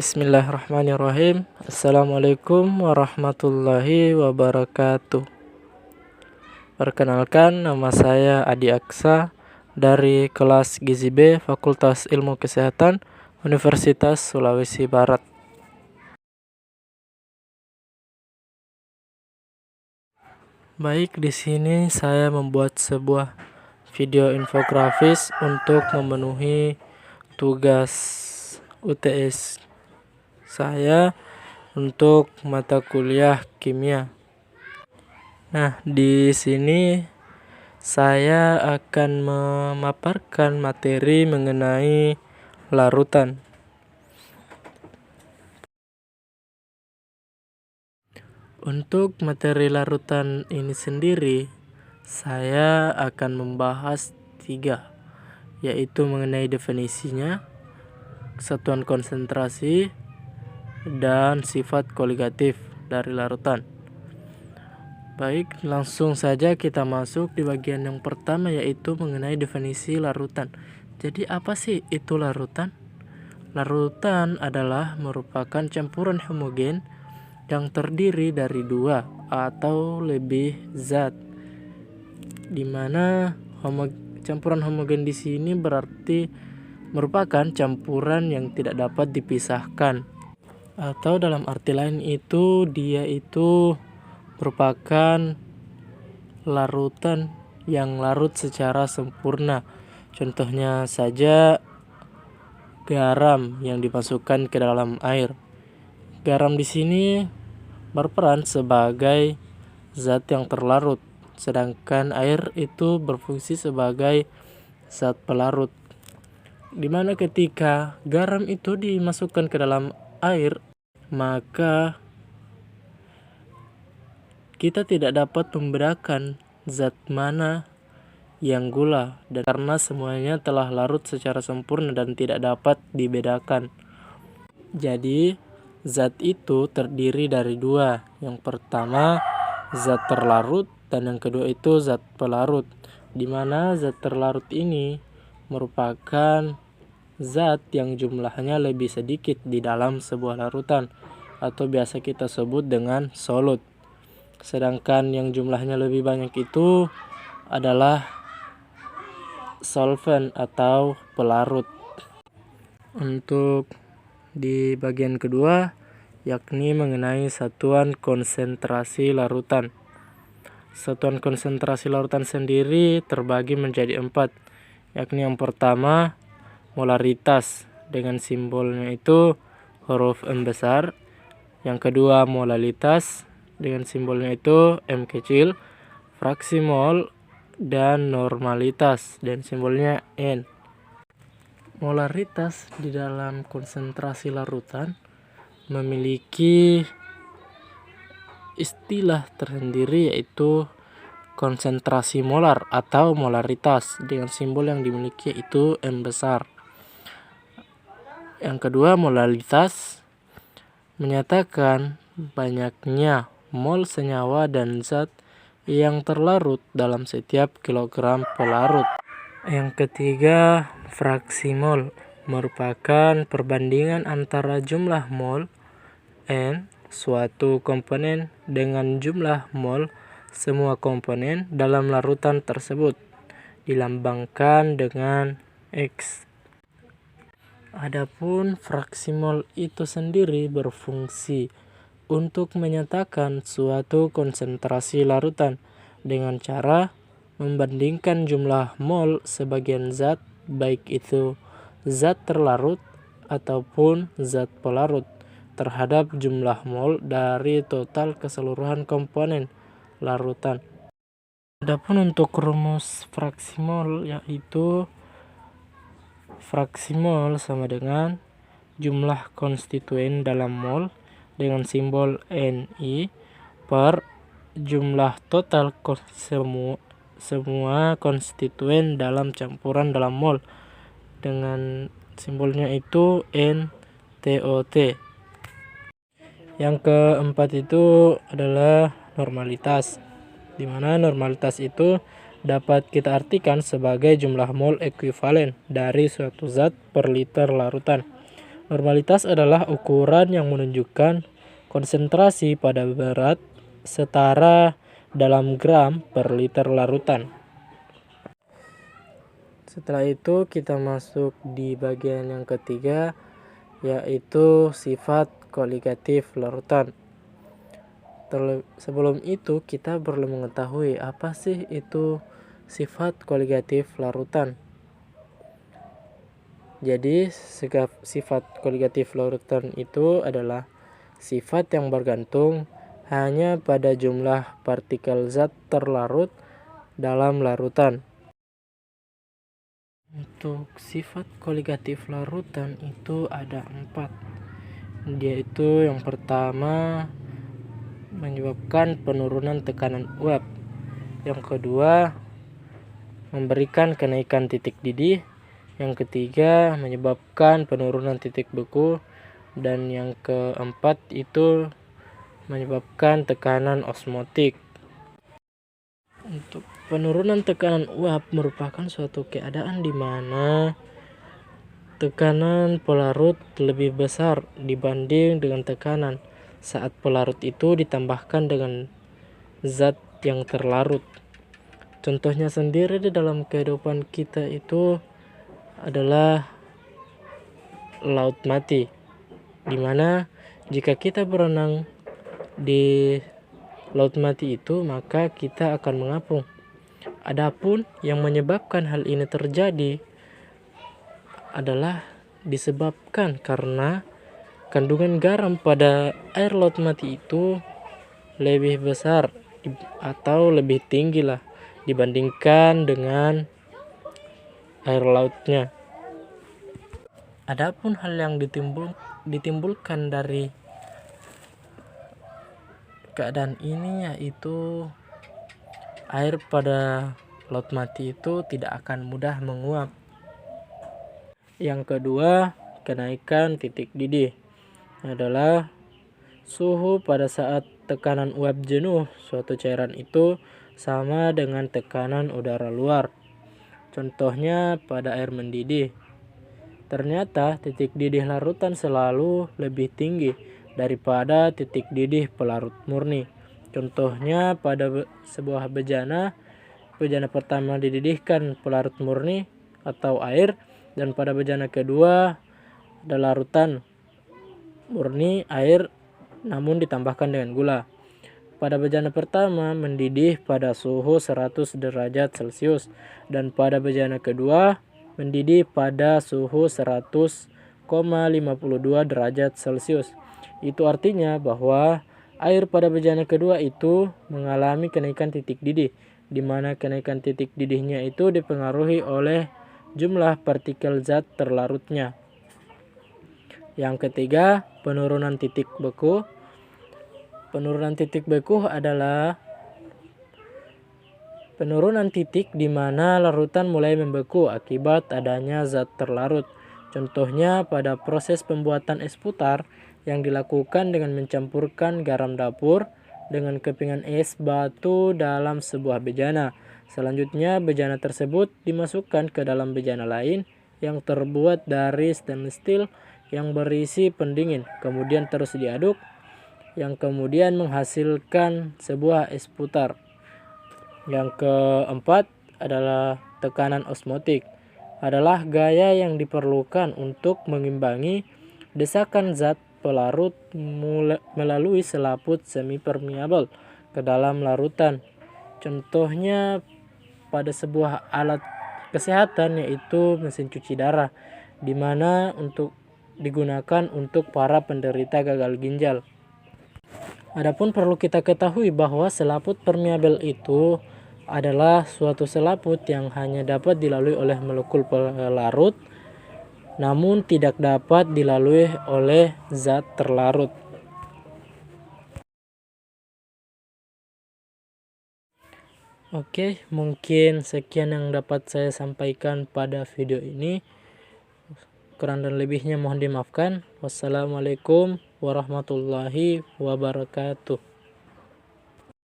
Bismillahirrahmanirrahim. Assalamualaikum warahmatullahi wabarakatuh. Perkenalkan, nama saya Adi Aksa dari kelas Gizi B Fakultas Ilmu Kesehatan Universitas Sulawesi Barat. Baik, di sini saya membuat sebuah video infografis untuk memenuhi tugas UTS saya untuk mata kuliah kimia. Nah, di sini saya akan memaparkan materi mengenai larutan. Untuk materi larutan ini sendiri, saya akan membahas 3, yaitu mengenai definisinya, satuan konsentrasi, dan sifat koligatif dari larutan. Baik, langsung saja kita masuk di bagian yang pertama, yaitu mengenai definisi larutan. Jadi apa sih itu larutan? Larutan adalah merupakan campuran homogen yang terdiri dari 2 atau lebih zat, di mana campuran homogen di sini berarti merupakan campuran yang tidak dapat dipisahkan, atau dalam arti lain itu dia itu merupakan larutan yang larut secara sempurna. Contohnya saja garam yang dimasukkan ke dalam air. Garam di sini berperan sebagai zat yang terlarut, sedangkan air itu berfungsi sebagai zat pelarut. Dimana ketika garam itu dimasukkan ke dalam air, maka kita tidak dapat membedakan zat mana yang gula, dan karena semuanya telah larut secara sempurna dan tidak dapat dibedakan. Jadi zat itu terdiri dari 2. Yang pertama zat terlarut dan yang kedua itu zat pelarut, di mana zat terlarut ini merupakan zat yang jumlahnya lebih sedikit di dalam sebuah larutan, atau biasa kita sebut dengan solut. Sedangkan yang jumlahnya lebih banyak itu adalah solvent atau pelarut. Untuk di bagian kedua, yakni mengenai satuan konsentrasi larutan. Satuan konsentrasi larutan sendiri terbagi menjadi 4, yakni yang pertama molaritas dengan simbolnya itu huruf M besar. Yang kedua molalitas dengan simbolnya itu M kecil, fraksi mol, dan normalitas dan simbolnya N. Molaritas di dalam konsentrasi larutan memiliki istilah tersendiri, yaitu konsentrasi molar atau molaritas dengan simbol yang dimiliki itu M besar. Yang kedua, molalitas menyatakan banyaknya mol senyawa dan zat yang terlarut dalam setiap kilogram pelarut. Yang ketiga, fraksi mol merupakan perbandingan antara jumlah mol N suatu komponen dengan jumlah mol semua komponen dalam larutan tersebut, dilambangkan dengan X. Adapun fraksi mol itu sendiri berfungsi untuk menyatakan suatu konsentrasi larutan dengan cara membandingkan jumlah mol sebagian zat, baik itu zat terlarut ataupun zat pelarut, terhadap jumlah mol dari total keseluruhan komponen larutan. Adapun untuk rumus fraksi mol, yaitu fraksi mol sama dengan jumlah konstituen dalam mol dengan simbol Ni per jumlah total semua konstituen dalam campuran dalam mol dengan simbolnya itu NTOT. Yang keempat itu adalah normalitas, di mana normalitas itu dapat kita artikan sebagai jumlah mol ekuivalen dari suatu zat per liter larutan. Normalitas adalah ukuran yang menunjukkan konsentrasi pada berat setara dalam gram per liter larutan. Setelah itu kita masuk di bagian yang ketiga, yaitu sifat kualitatif larutan. Sebelum itu kita perlu mengetahui apa sih itu sifat kualitatif larutan. Jadi sifat kualitatif larutan itu adalah sifat yang bergantung hanya pada jumlah partikel zat terlarut dalam larutan. Untuk sifat kualitatif larutan itu ada 4, yaitu yang pertama menyebabkan penurunan tekanan uap, yang kedua memberikan kenaikan titik didih, yang ketiga menyebabkan penurunan titik beku, dan yang keempat itu menyebabkan tekanan osmotik. Untuk penurunan tekanan uap merupakan suatu keadaan di mana tekanan pelarut lebih besar dibanding dengan tekanan saat pelarut itu ditambahkan dengan zat yang terlarut. Contohnya sendiri di dalam kehidupan kita itu adalah laut mati, di mana jika kita berenang di laut mati itu maka kita akan mengapung. Adapun yang menyebabkan hal ini terjadi adalah disebabkan karena kandungan garam pada air laut mati itu lebih besar atau lebih tinggi lah dibandingkan dengan air lautnya. Adapun hal yang ditimbulkan dari keadaan ini yaitu air pada laut mati itu tidak akan mudah menguap. Yang kedua, kenaikan titik didih adalah suhu pada saat tekanan uap jenuh suatu cairan itu sama dengan tekanan udara luar. Contohnya pada air mendidih. Ternyata titik didih larutan selalu lebih tinggi daripada titik didih pelarut murni. Contohnya pada sebuah bejana pertama dididihkan pelarut murni atau air, dan pada bejana kedua ada larutan murni air namun ditambahkan dengan gula. Pada bejana pertama mendidih pada suhu 100 derajat Celcius dan pada bejana kedua mendidih pada suhu 100,52 derajat Celcius. Itu artinya bahwa air pada bejana kedua itu mengalami kenaikan titik didih, di mana kenaikan titik didihnya itu dipengaruhi oleh jumlah partikel zat terlarutnya. Yang ketiga, penurunan titik beku. Penurunan titik beku adalah penurunan titik di mana larutan mulai membeku akibat adanya zat terlarut. Contohnya pada proses pembuatan es putar yang dilakukan dengan mencampurkan garam dapur dengan kepingan es batu dalam sebuah bejana. Selanjutnya bejana tersebut dimasukkan ke dalam bejana lain yang terbuat dari stainless steel yang berisi pendingin, kemudian terus diaduk, yang kemudian menghasilkan sebuah es putar. Yang keempat adalah tekanan osmotik, adalah gaya yang diperlukan untuk mengimbangi desakan zat pelarut melalui selaput semi-permeabel ke dalam larutan. Contohnya pada sebuah alat kesehatan yaitu mesin cuci darah, di mana digunakan untuk para penderita gagal ginjal. Adapun perlu kita ketahui bahwa selaput permeabel itu adalah suatu selaput yang hanya dapat dilalui oleh molekul pelarut, namun tidak dapat dilalui oleh zat terlarut. Oke, mungkin sekian yang dapat saya sampaikan pada video ini. Kurang dan lebihnya mohon dimaafkan. Wassalamualaikum warahmatullahi wabarakatuh.